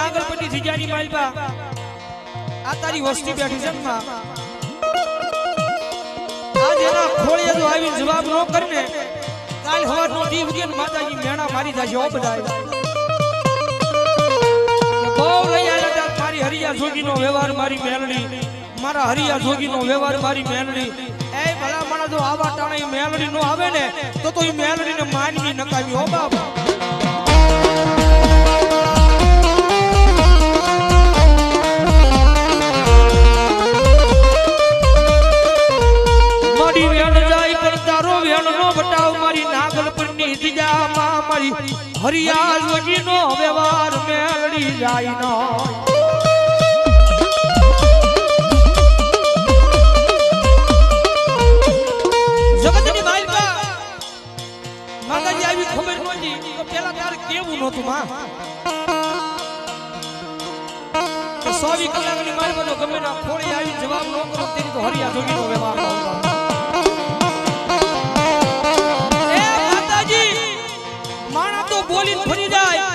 નાગલપતિ જીજાની માલપા આ તારી વસ્તી બેઠી છે માં આજ એના ખોળે જો આવી જવાબ ન કરીને કાલ હવારનો દી ઉગે માતાજી મેણા મારી જાશે ઓ બધાય બહુ લઈ આવ્યા મારી હરિયા જોગીનો વ્યવહાર મારી મેલડી મારા હરિયા જોગીનો વ્યવહાર મારી મેલડી એ ભલા માણસ જો આવા ટાણે મેલડી નો આવે ને તો ઈ મેલડીને માનવી નકામી હો બાપ મારી વેણ જાય પણ તારો વેણ નો બટાવ મારી નાગલપરની જીજામાં મારી હરિયા જોગીનો વ્યવહાર મેલડી જાય નો માતાજી આવી ખબર નહોતી તો પેલા તારે કેવું નહોતું માં 24 કલાકની મારી બધો ગમે ના ખોળી આવી જવાબ ન કરો તેની તો હરિયા જોગીનો વ્યવહાર એ માતાજી માણા તો બોલીને ફરી જાય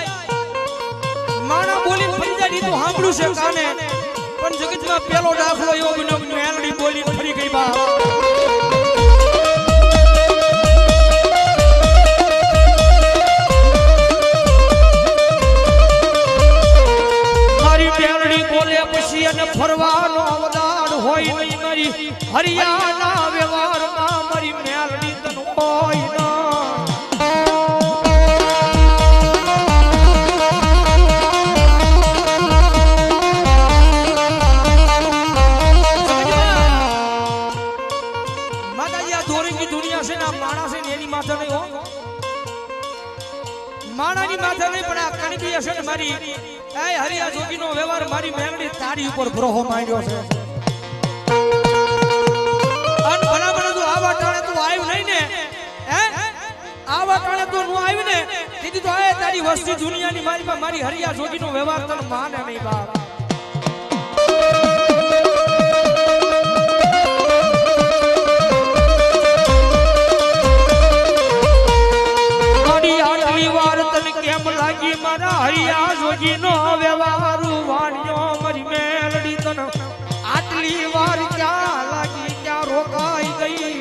માણા બોલીને ફરી જાય ઈ તો સાંભળ્યું છે કાને પણ જગતમાં પેલો દાખલો એવો બન્યો મેલડી બોલીને ફરી ગઈ બા ફરવાનો અવદાન હોય નહીં મારી હરિયાના વ્યવહારમાં મારી મેલડી તન હોય માતાજી આ દોરીની દુનિયા છે ને આ માણસ છે ને એની માથે નહીં હો માણાની માથે નહીં પણ આ કણબી હશે ને મારી એ હરિયા જોગીનો વ્યવહાર મારી મેલડી તારી ઉપર ભરોહો માંડ્યો છે અન ભલામણ તું આવા ટાણે તું આવ્યું નહીં ને હે આવા ટાણે તું નો આવ્યું ને દીદી તો આ તારી વસ્તી દુનિયાની મારી મારી હરિયા જોગીનો વ્યવહાર તને માને નહીં બાપ મારા હરિયા જોગીનો વ્યવહાર વાણ્યો મારી મેલડી તન આટલી વાર ક્યાં લાગી ક્યાં રોકાઈ ગઈ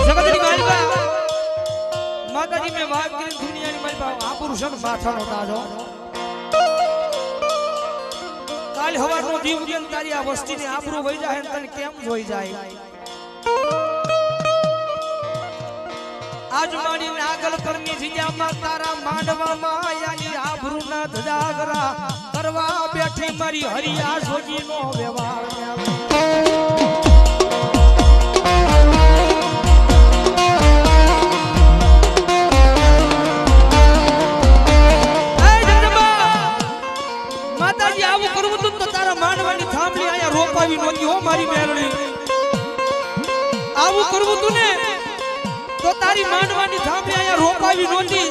જગતની માલપા માતાજી મેં વાત કરી દુનિયાની માલપા આ પુરુષનો માથાનો તાજો કાલ હવારનો દીવ ઉગે તારી આ વસ્તીને આબરૂ વઈ જાય તને કેમ જોઈ જાય આજ મારી નાગલ કરની જીજામાં તારા માંડવામાં આયાની આબરૂના ધજાગરા કરવા બેઠી મારી હરિયા જોગીનો વ્યવહાર રોપાવી નોતી હો મારી મેલડી આવું કરવું તું ને તો તારી માંડવાની થાંભલી આયા રોપાવી નોતી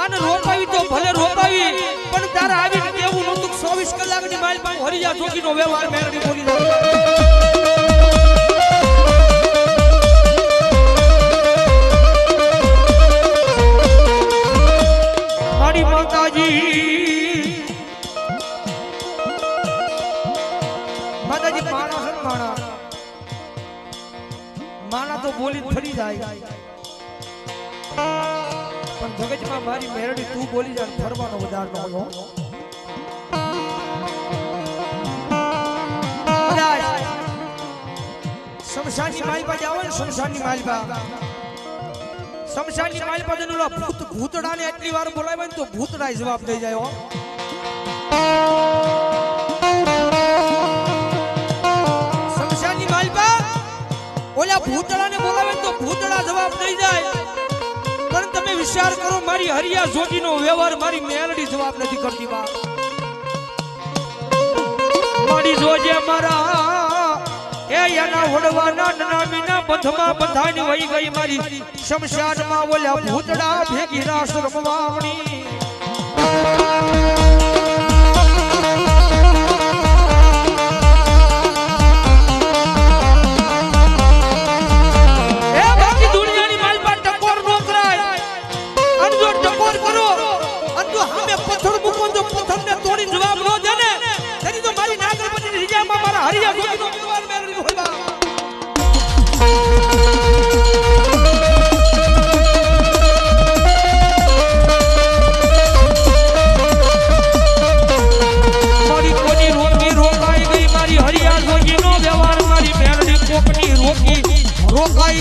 અને રોપાવી તો ભલે રોપાવી પણ તારા આવીને કેવું નતું 24 કલાકની માલ પર હરિયા જોગીનો વ્યવહાર મેલડી બોલી મારી માતાજી માતાજી માણા છે માણા તો બોલી ફરી જાય પણ જગતમાં મારી મેરડી તું બોલી જાય ફરવાનો વધાર ન હોય શમશાની માલપા જાવ ને શમશાની માલપા જનુલા ભૂતડાને એટલી વાર બોલાવે ને તો ભૂતડા જવાબ દઈ જાય હો ઓલા ભૂતડાને બોલાવે તો ભૂતડા જવાબ દઈ જાય પણ તમે વિચાર કરો મારી હરિયા જોગીનો વ્યવહાર મારી મેલડી જવાબ નથી કરતી બા મારી જોજે મારા એ યાના વડવાના નનામીના બંધમાં બંધાણી વહી ગઈ મારી શમશાનમાં ઓલા ભૂતડા ભેગી રાસ રમવાવણી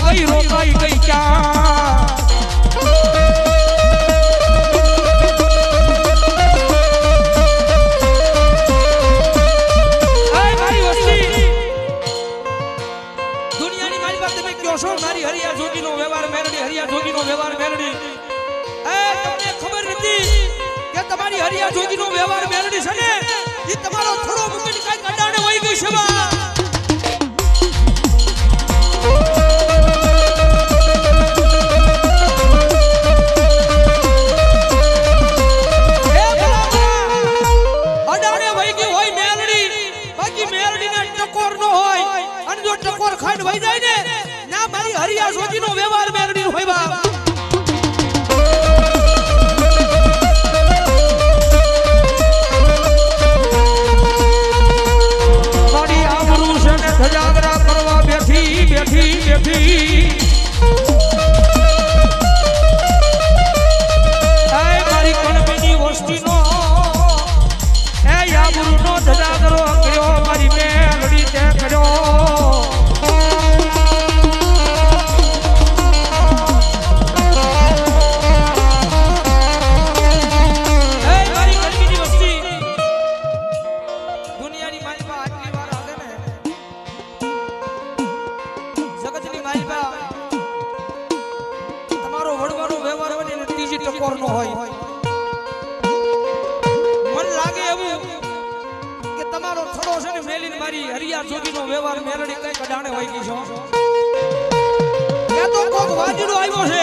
ગઈ રોકાઈ ગઈ ક્યાં દુનિયાની મારી પાસે તમે કયો છો મારી હરિયા જોગીનો વ્યવહાર મેલડી હરિયા જોગીનો વ્યવહાર મેલડી તમને ખબર નથી કે તમારી હરિયા જોગીનો વ્યવહાર મેલડી છે ને એ તમારો થોડો મૂકીને કાઈ કડાણે વઈ ગઈ છે બા અડાણે વઈ ગઈ હોય મેલડી બાકી મેલડીને ટકોર ન હોય અને જો ટકોર ખાઈને વઈ જાય ને ના મારી હરિયા જોગીનો વ્યવહાર મેલડી હોય બા ધજાગરા કરવા બેઠી બેઠી બેઠી એ મારી કણબીની વસ્તીનો એ યાબરૂનો ધજાગરો કર્યો મારી મેલડી તે કર્યો એ મારી કણબીની વસ્તી દુનિયાની મારી પાસે આટલી વાર આવે ને તમારો વડવાનો વ્યવહાર હોય ને ત્રીજી ટકોર નો હોય મન લાગે એવું કે તમારો થોડો છે ને મેલીન મારી હરિયા જોગીનો વ્યવહાર મેલડી કઈ કડાણે હોય ગઈ છો કે તો કોક વાજીડો આવ્યો છે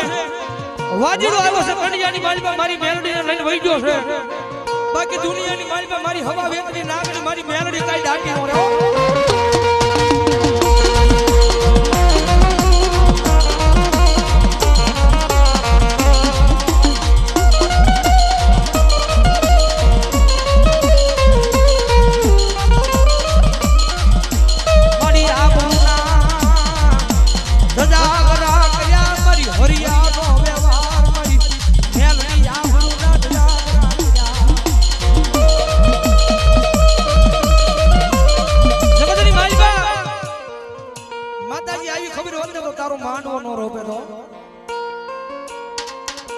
કડિયાની માલમાં મારી મેલડીને લઈને વઈ ગયો છે બાકી દુનિયાની માલમાં મારી હવા વેતની નાગણી મારી મેલડી કઈ ડાકી નો રહ્યો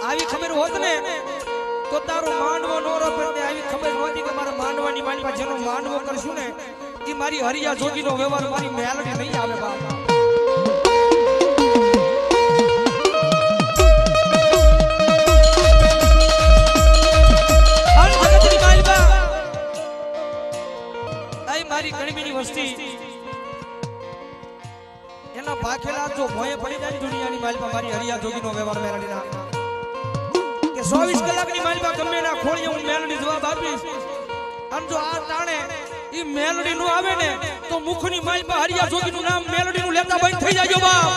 આવી ખબર હોત ને તો તારો માંડવો નો રોપે આવી ખબર હોતી કે મારા માંડવાની માલમાં જેનો માંડવો કરશું ને એ મારી હરિયા જોગીનો વ્યવહાર મારી મેલડી નહીં આવે બાપા મારી ગણબીની વસ્તી એના ભાખેલા જો ભોય પડી જાય દુનિયાની માલમાં મારી હરિયા જોગીનો વ્યવહાર મેલડી ના કે 24 કલાકની માલમાં ગમે ના ખોળીએ હું મેલડી જવાબ આપીશ આમ જો આ તાણે ઈ મેલડી નો આવે ને તો મુખની માલમાં હરિયા જોગીનું નામ મેલડી નું લેતા બંધ થઈ જાજો બાપ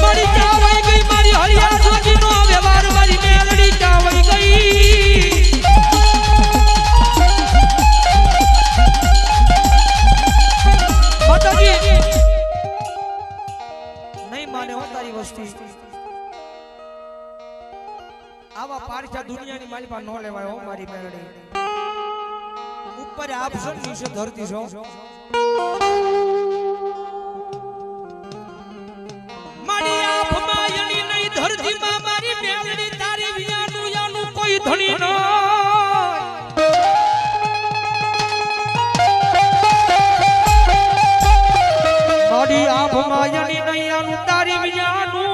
મારી ક્યાં વઈ ગઈ મારી હરિયા જોગીનો વ્યવહાર મારી મેલડી ક્યાં વઈ ગઈ નહીં માને હો તારી વસ્તી આવા પારછા દુનિયાની મારી પાસે નો લેવાય હો મારી મેલડી ઉપર આપશો નીચે ધરતી છો મારી આપ માયની નહીં ધરતી માં મારી મેલડી તારી વિયાનું યાનું કોઈ ધણી ન મારી આપ માયની નહીં યાનું તારી વિયાનું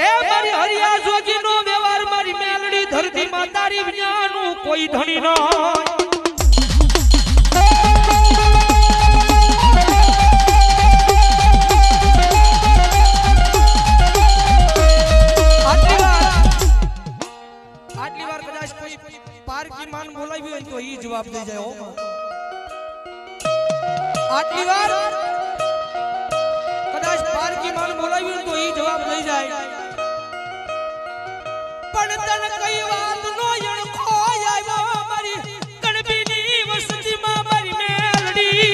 એ મારી હરિયા જોગીનો વ્યવહાર મારી મેલડી ધરતી માં તારી વિયાનું કોઈ ધણી ન પારકી માન બોલાવી હોય તો ઈ જવાબ દઈ જાય હો આટલી વાર કદાચ પારકી માન બોલાવી હોય તો ઈ જવાબ દઈ જાય પણ તને કઈ વાત નો અણખો આવ્યો મારી કણબીની વસ્તીમાં મારી મેલડી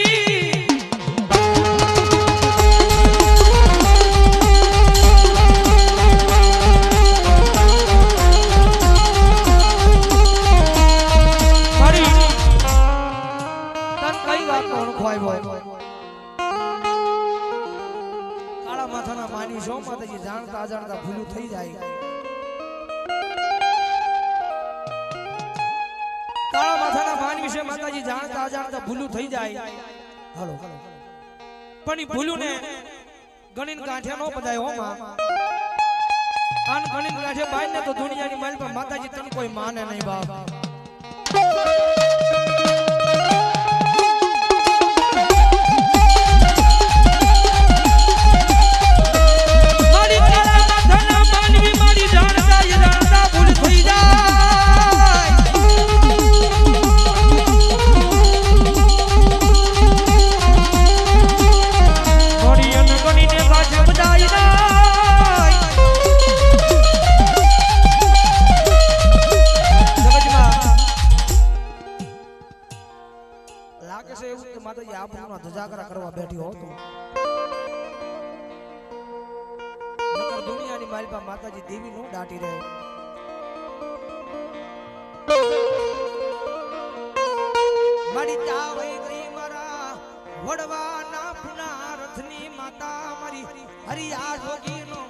થઈ જાય કાળા માથાના માન વિશે માતાજી જાણતા અજાણતા ભૂલું થઈ જાય હાલો પણ ઈ ભૂલું ને ગણીન કાંઠે નો પડાય હો માં આન ગણીન કાંઠે બાઈ ને તો દુનિયાની માલ પર માતાજી તને કોઈ માને નહીં બાપ ધજાગરા કરવા બેઠી હો તો નકર દુનિયાની માલપા માતાજી દેવી નો દાટી રહે મારી ચાવે ગઈ મારા વડવાના પુના રથની માતા મારી હરિયા જોગીનો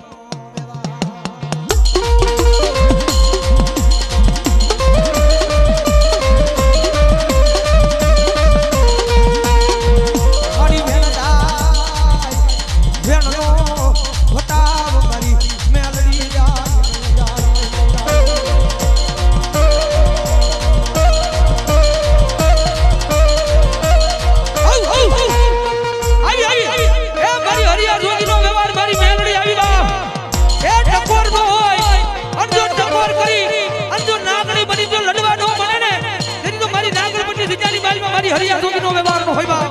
હરિયા જોગીનો વ્યવહાર નો હોય બા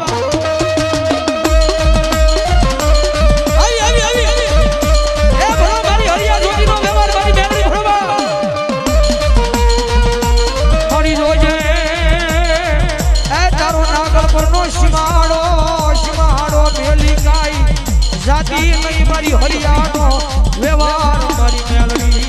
આવી એ ભલા મારી હરિયા જોગીનો વ્યવહાર મારી મેલડી ભરવા મારી જોજે એ તારો નાગર પરનો સીમાડો મેલી ગાઈ જાતી નહીં મારી હરિયાનો વ્યવહાર મારી મેલડી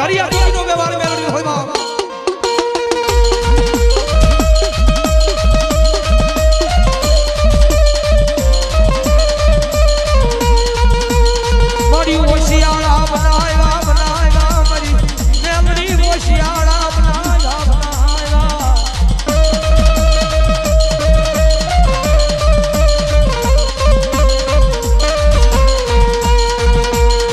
હરિયા જોગીનો વ્યવહાર મેળવી હોય બા મારી હોશિયાળા બનાવ્યા મારી મેમરી હોશિયાળા બનાવ્યા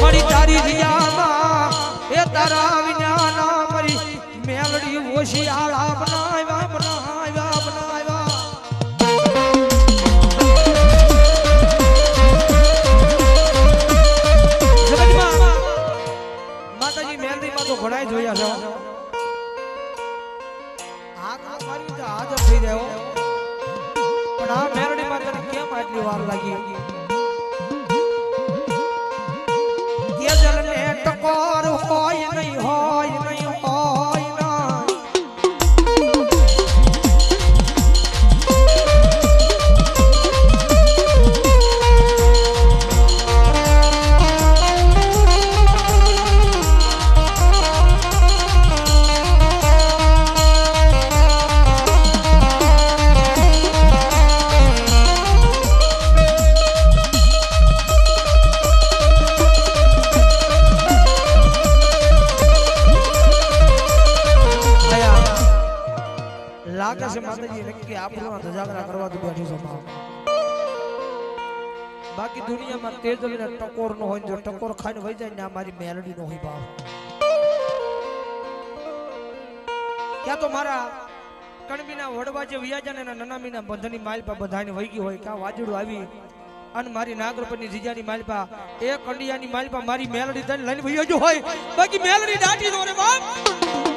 મારી તારી જીયામાં એ તારા વિનાના મારી મેલડી હોશિયાળા બનાવ્યા માતાજી મેલડીમાં તો ઘણાય જોયા છે હાથ મારી તો હાજર થઈ જાય પણ આ મેલડીમાં તને કેમ આટલી વાર લાગી ટકોર હોય નહીં લાગે છે માતાજી નક્કી આપણો ધજાગરા કરવા તો બેઠી છે બાકી દુનિયામાં તેજવીને ટકોર નો હોય જો ટકોર ખાઈને વહી જાય ને આ મારી મેલડી નો હોય બાપ ક્યાં તો મારા કણબીના વડવા જે વિયાજાને નનામીના બંધની માલપા બધાને વહી ગઈ હોય ક્યાં વાજડું આવી અને મારી નાગરપની જીજાની માલપા એ કંડિયાની માલપા મારી મેલડી લઈને વહી ગયો હોય બાકી મેલડી દાટી નો રે બાપ